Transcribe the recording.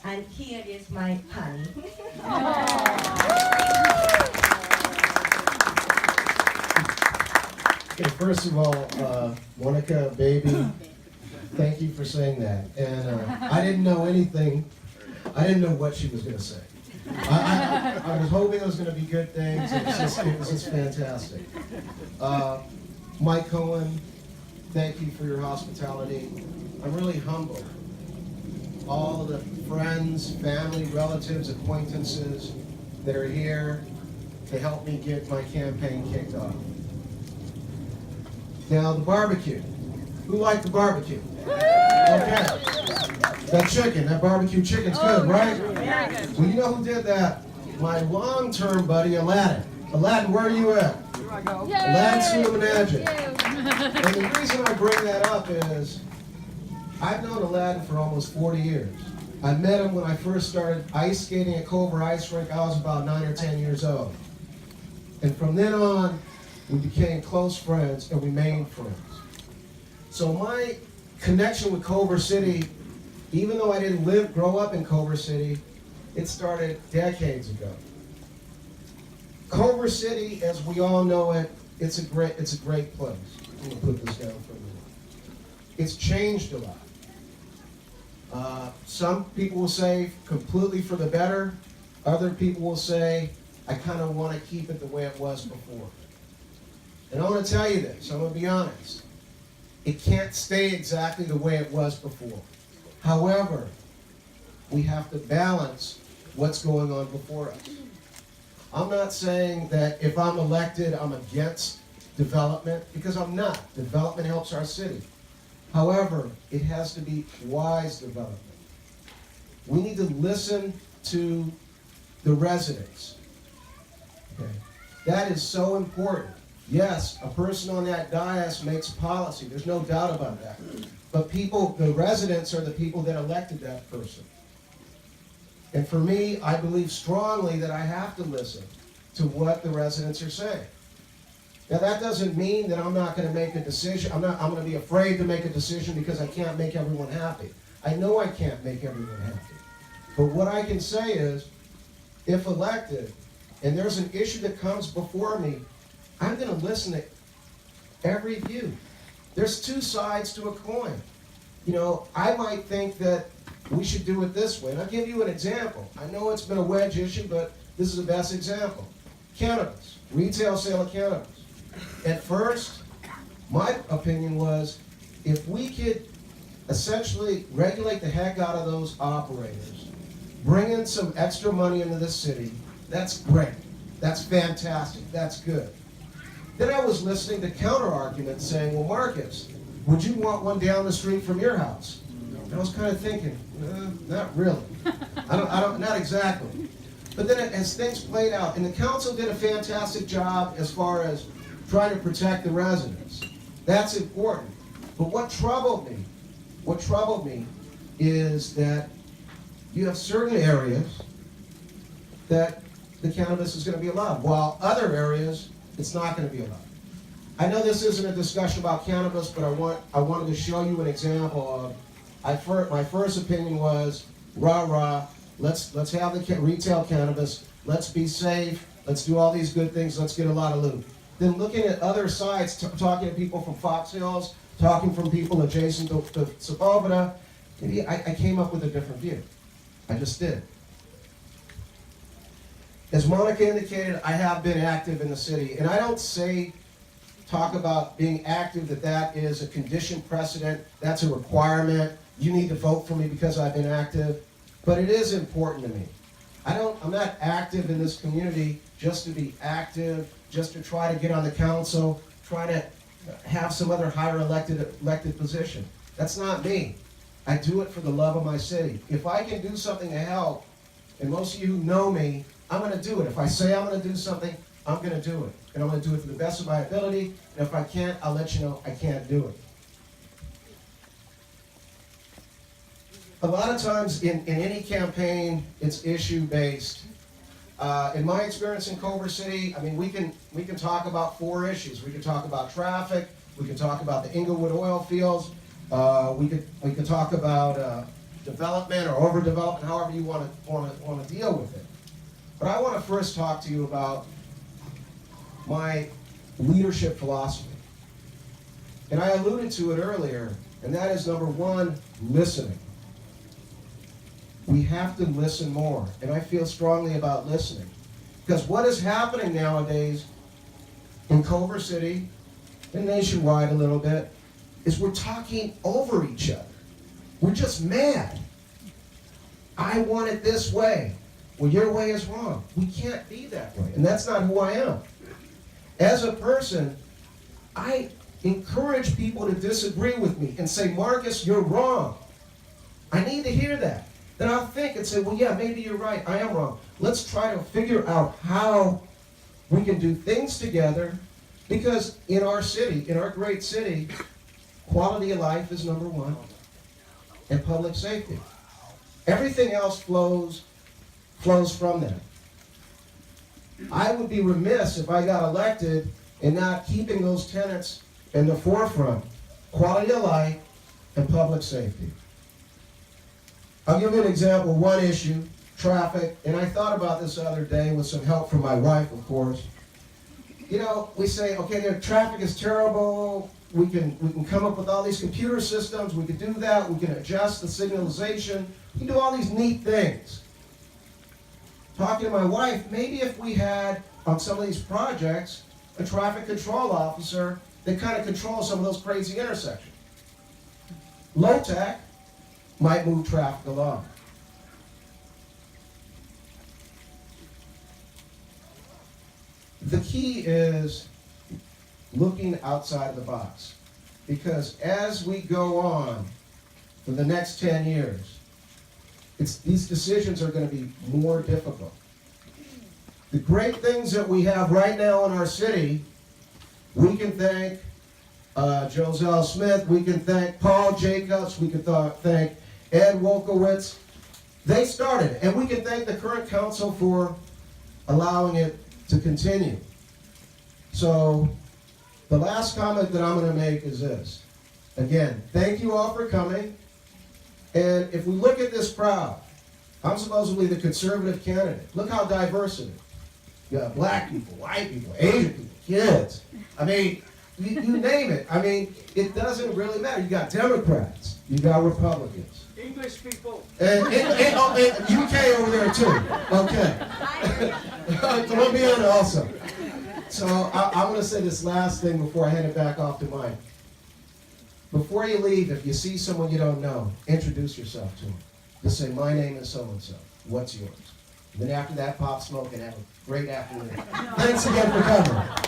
And here is my honey. Okay, first of all, Monica, baby, thank you for saying that. And I didn't know anything. I didn't know what she was going to say. I was hoping it was going to be good things. It was just fantastic. Mike Cohen, thank you for your hospitality. I'm really humbled. All of the friends, family, relatives, acquaintances that are here to help me get my campaign kicked off. Now, the barbecue. Who liked the barbecue? Okay. That chicken, that barbecue chicken's good, right? Well, you know who did that? My long-term buddy, Aladdin. Aladdin, where are you at? Aladdin Cinema Magic. And the reason I bring that up is I've known Aladdin for almost 40 years. I met him when I first started ice skating at Culver Ice Rink. I was about 9 or 10 years old. And from then on, we became close friends and we remained friends. So my connection with Culver City, even though I didn't grow up in Culver City, it started decades ago. Culver City, as we all know it, it's a great place. I'm gonna put this down for a minute. It's changed a lot. Some people will say completely for the better. Other people will say, I kind of want to keep it the way it was before. And I want to tell you this, I'm going to be honest. It can't stay exactly the way it was before. However, we have to balance what's going on before us. I'm not saying that if I'm elected, I'm against development, because I'm not. Development helps our city. However, it has to be wise development. We need to listen to the residents. Okay. That is so important. Yes, a person on that dais makes policy. There's no doubt about that. But people, the residents are the people that elected that person. And for me, I believe strongly that I have to listen to what the residents are saying. Now that doesn't mean that I'm not going to make a decision. I'm going to be afraid to make a decision because I can't make everyone happy. I know I can't make everyone happy. But what I can say is, if elected, and there's an issue that comes before me, I'm going to listen to every view. There's two sides to a coin. You know, I might think that we should do it this way. And I'll give you an example. I know it's been a wedge issue, but this is the best example. Cannabis, retail sale of cannabis. At first, my opinion was, if we could essentially regulate the heck out of those operators, bring in some extra money into the city, that's great. That's fantastic. That's good. Then I was listening to counter-arguments saying, well, Marcus, would you want one down the street from your house? And I was kind of thinking, not really. Not exactly. But then as things played out, and the council did a fantastic job as far as trying to protect the residents. That's important. But what troubled me is that you have certain areas that the cannabis is going to be allowed, while other areas it's not going to be allowed. I know this isn't a discussion about cannabis, but I wanted to show you an example of. My first opinion was rah, let's have the retail cannabis, let's be safe, let's do all these good things, let's get a lot of loot. Then looking at other sides, talking to people from Fox Hills, talking from people adjacent to Sepulveda, I came up with a different view. I just did. As Monica indicated, I have been active in the city, and I don't talk about being active that is a condition precedent, that's a requirement, you need to vote for me because I've been active, but it is important to me. I'm not active in this community just to be active, just to try to get on the council, try to have some other higher elected position. That's not me. I do it for the love of my city. If I can do something to help, and most of you who know me, I'm going to do it. If I say I'm going to do something, I'm going to do it. And I'm going to do it to the best of my ability, and if I can't, I'll let you know I can't do it. A lot of times in any campaign, it's issue-based. In my experience in Culver City, I mean, we can talk about 4 issues. We can talk about traffic. We can talk about the Inglewood oil fields. We could talk about development or overdevelopment, however you want to deal with it. But I want to first talk to you about my leadership philosophy. And I alluded to it earlier, and that is number one, listening. We have to listen more, and I feel strongly about listening. Because what is happening nowadays in Culver City, and nationwide a little bit, is we're talking over each other. We're just mad. I want it this way. Well, your way is wrong. We can't be that way, and that's not who I am. As a person, I encourage people to disagree with me and say, Marcus, you're wrong. I need to hear that. Then I'll think and say, well, yeah, maybe you're right. I am wrong. Let's try to figure out how we can do things together, because in our city, in our great city, quality of life is number one, and public safety. Everything else flows from that. I would be remiss if I got elected in not keeping those tenets in the forefront: quality of life and public safety. I'll give you an example, one issue, traffic, and I thought about this the other day with some help from my wife, of course. You know, we say, okay, the traffic is terrible, we can come up with all these computer systems, we can do that, we can adjust the signalization, we can do all these neat things. Talking to my wife, maybe if we had, on some of these projects, a traffic control officer that kind of controls some of those crazy intersections. Low tech might move traffic along. The key is looking outside of the box, because as we go on for the next 10 years, these decisions are going to be more difficult. The great things that we have right now in our city, we can thank Joselle Smith, we can thank Paul Jacobs, we can thank Ed Wolkowitz. They started it, and we can thank the current council for allowing it to continue. So the last comment that I'm going to make is this. Again, thank you all for coming. And if we look at this crowd, I'm supposedly the conservative candidate. Look how diverse it is. You got black people, white people, Asian people, kids. I mean, you name it. I mean, it doesn't really matter. You got Democrats, you got Republicans. English people. And UK over there too. Okay. Colombiana also. So I'm going to say this last thing before I hand it back off to Mike. Before you leave, if you see someone you don't know, introduce yourself to them. Just say, my name is so-and-so. What's yours? And then after that, pop smoke and have a great afternoon. Thanks again for coming.